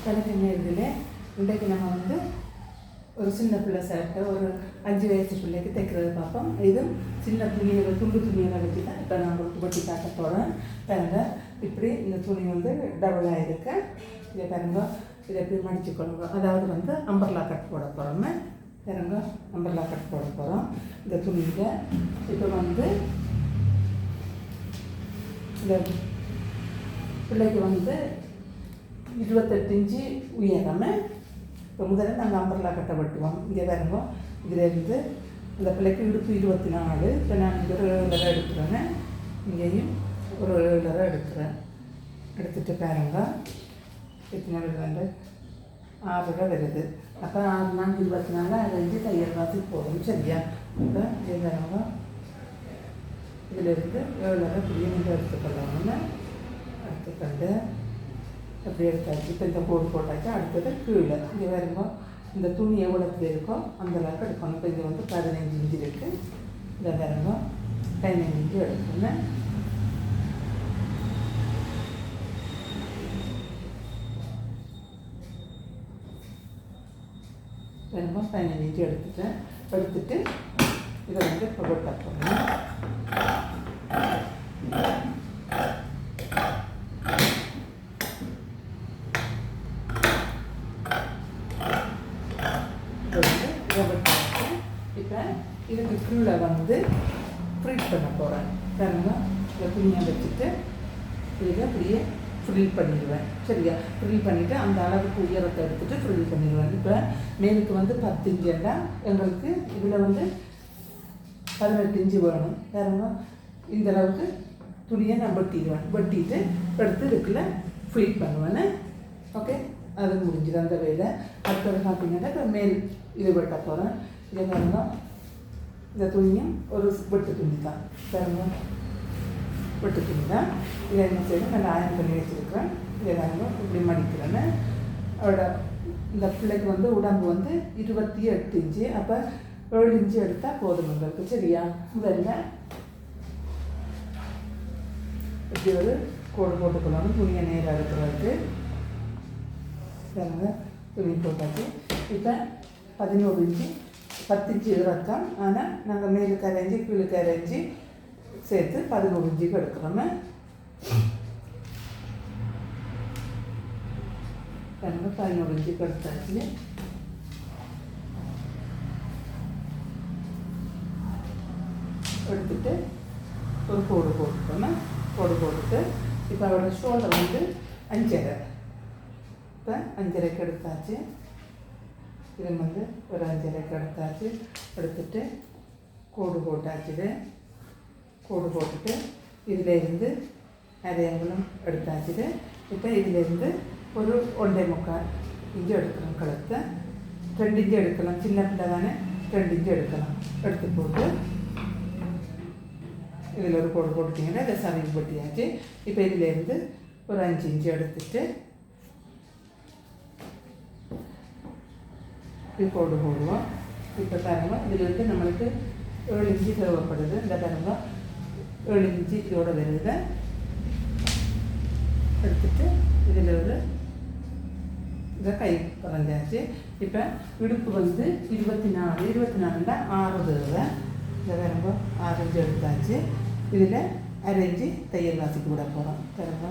எனக்கு இதில் இன்றைக்கு நம்ம வந்து ஒரு சின்ன பிள்ளை சட்டை ஒரு 5 வயசு பிள்ளைக்கு தைக்கிறது பார்ப்போம். இதுவும் சின்ன துணிகளை துண்டு துணிகளை வச்சு தான் இப்போ நான் உங்களுக்கு வெட்டி காட்ட போகிறேன். பாருங்க, இப்படி இந்த துணி வந்து டபுளாக இருக்கு. இதை பாருங்க, இதை எப்படி மடிச்சுக்கொள்ளுங்க. அதாவது வந்து அம்பர்லா கட் போட போகிறோமே. பாருங்க, அம்பர்லா கட் போட போகிறோம் இந்த துணியில். இப்போ வந்து இந்த பிள்ளைக்கு வந்து 28 இன்ச்சு உயரமே. இப்போ முதல்ல நாங்கள் அம்பர்லா கட்டை வெட்டுவோம். இங்கே பாருங்க, இதிலேருந்து இந்த பிள்ளைக்கு இடுப்பு 24. இப்போ நான் இங்கே ஒரு 7.5 எடுக்கிறேன்னு, இங்கேயும் ஒரு 7.5 எடுக்கிறேன். எடுத்துகிட்டு பாருங்க, எத்தனை 6 வருது. அப்போ 6 4 24 5 தையல் வாசி போதும். சரியா? இப்போ இதே பாருங்க, இதிலிருந்து 7.5 புதிய நீங்கள் எடுத்துக்கொள்ளணும்னு எடுத்துக்கொண்டு அப்படி எடுத்தாச்சு. இப்போ இந்த கோடு போட்டாச்சு. அடுத்தது கீழே இங்கே வரும்போ இந்த துணி எவ்வளோத்துல இருக்கோ அந்தளவுக்கு எடுக்கணும். இப்போ இங்கே வந்து 15 இன்ச்சு இருக்குது. இதை வரும்போ 15 இன்ச்சு எடுக்கணும். வரும்போ 15 இன்ச்சு எடுத்துட்டு இதை வந்து இப்போ வெட்ட போடணும். இப்போ இதுக்கு கீழே வந்து ஃப்ரீட் பண்ண போகிறேன். பாருங்க, இதை துணியை வச்சுட்டு இதை அப்படியே ஃப்ரில் பண்ணிடுவேன். சரியா? ஃப்ரில் பண்ணிவிட்டு அந்த அளவுக்கு உயரத்தை எடுத்துகிட்டு ஃப்ரில் பண்ணிடுவேன். இப்போ மேலுக்கு வந்து 10 இன்ச்சுன்னா எங்களுக்கு இதில் வந்து 18 இன்ச்சு வேணும். பாருங்க, இந்த அளவுக்கு துணியை நான் வெட்டிட்டு எடுத்து இதுக்குள்ள ஃப்ளிட் பண்ணுவேன்னு. ஓகே, அது முடிஞ்சுது அந்த வேலை. அடுத்தது பார்த்தீங்கன்னா இப்போ மேல் இது வெட்ட போகிறேன். இதே பாருங்க, இந்த துணியும் ஒரு வெட்டு துணி தான். பாருங்க, வெட்டு துணி தான். இதை என்ன செய்யணும், நான் அயன் பண்ணி வச்சுருக்கிறேன். இதை பாருங்க, இப்படி மடிக்கிறேன்னு. அவரோட இந்த பிள்ளைக்கு வந்து உடம்பு வந்து 28 இன்ச்சு. அப்போ 7 இன்ச்சு எடுத்தால் போதும் உங்களுக்கு. சரியா? முதல்ல இப்படி ஒரு கோடு போட்டுக்கொள்ளணும் துணியை நேராக இருக்கிறதுக்கு. பாருங்க, துணி போட்டாச்சு. இப்போ 11 இன்ச்சு 10 இன்ச்சு இறக்கம். ஆனால் நாங்கள் மேலுக்கு அரைஞ்சி கீழுக்கு அரைஞ்சி சேர்த்து 11 இன்ச்சுக்கு எடுக்கிறோமே. பாருங்க, 11 இன்ச்சுக்கு எடுத்தாச்சு. எடுத்துட்டு ஒரு கோடு போட்டுட்டோம்னா கோடு போட்டுட்டு இப்போ அவரோட ஷோல்டர் வந்து 5.5. இப்போ 5.5 எடுத்தாச்சு. இது வந்து ஒரு 5.5 எடுத்தாச்சு. எடுத்துட்டு கோடு போட்டாச்சு. இது கோடு போட்டுட்டு இதிலேருந்து அரை அங்குலம் எடுத்தாச்சு. இப்போ இதிலேருந்து ஒரு 1.25 இன்ச்சு எடுக்கலாம். கழுத்தை 2 இன்ச்சு எடுக்கலாம். சின்ன பிள்ளை தானே, 2 இன்ச்சு எடுக்கலாம். எடுத்து போட்டு இதில் ஒரு கோடு போட்டுட்டிங்கன்னா இதை சமையல் போட்டியாச்சு. இப்போ இதிலேருந்து ஒரு 5 இன்ச்சு எடுத்துட்டு இது கோடு போடுவோம். இப்போ பாருங்க, இதிலேருந்து நம்மளுக்கு 7 இன்ச்சு தேவைப்படுது. இந்த பாருங்க, 7 இன்ச்சு இதோட வருது. எடுத்துட்டு இதில் ஒரு இதை கை குறைஞ்சாச்சு. இப்போ இடுப்பு வந்து 24 6 தேவை. இந்த பாருங்க, 6 இன்ச்சு எடுத்தாச்சு. இதில் அரைஞ்சி தையல் வாசிக்கு விட போகிறோம். பாருங்க,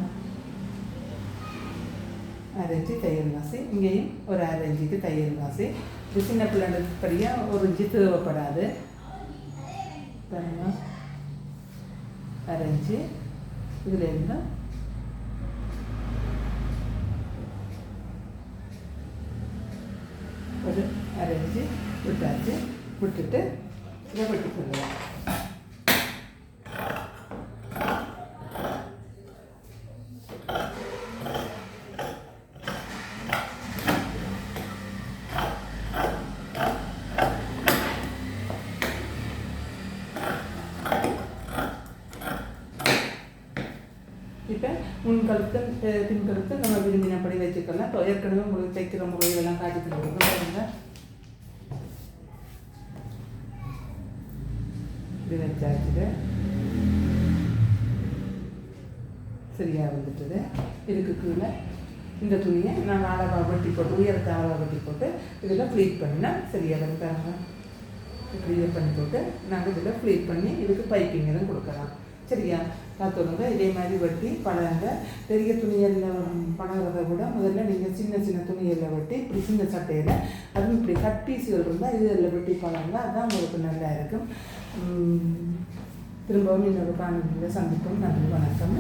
அரைஞ்சி தையல் வாசி. இங்கேயும் ஒரு அரைஞ்சிக்கு தையல் வாசி. இது சின்ன பிள்ளைப்படியாக 1 இன்ச்சு தேவைப்படாது. பாருங்க, அரைஞ்சி இதில் இருந்து ஒரு அரைஞ்சி விட்டாச்சு. விட்டுட்டு இதை வெட்டி கொள்ளுவோம். இப்போ முன்கழுத்து பின்கழுத்து நம்ம விரும்பினபடி வச்சுக்கலாம். இப்போ ஏற்கனவே உங்களுக்கு தைக்கிற முறையெல்லாம் காட்டி கொடுக்குறோம். இப்படி வச்சாச்சு. சரியாக வந்துட்டுது. இதுக்கு கீழே இந்த துணியை நாங்கள் அளவாக வெட்டி போட்டு உயரத்தை அளவாக வெட்டி போட்டு இதில் ப்ளீட் பண்ணினால் சரியாக வந்துட்டாங்க. இப்படி இதை பண்ணி போட்டு நாங்கள் இதில் ப்ளீட் பண்ணி இதுக்கு பைப்பிங் எதுவும் கொடுக்கலாம். சரியா? பார்த்துடுங்க. இதே மாதிரி வெட்டி பழங்க. பெரிய துணியெல்லாம் பழகிறத விட முதல்ல நீங்கள் சின்ன சின்ன துணியெல்லாம் வெட்டி இப்படி சின்ன சட்டையில் அதுவும் இப்படி கட் பீஸுகள் இருந்தால் இதில் வெட்டி பழங்க. அதுதான் உங்களுக்கு நல்லா இருக்கும். திரும்பவும் இன்னொரு காணொலியில் சந்திப்போம். நன்றி, வணக்கம்.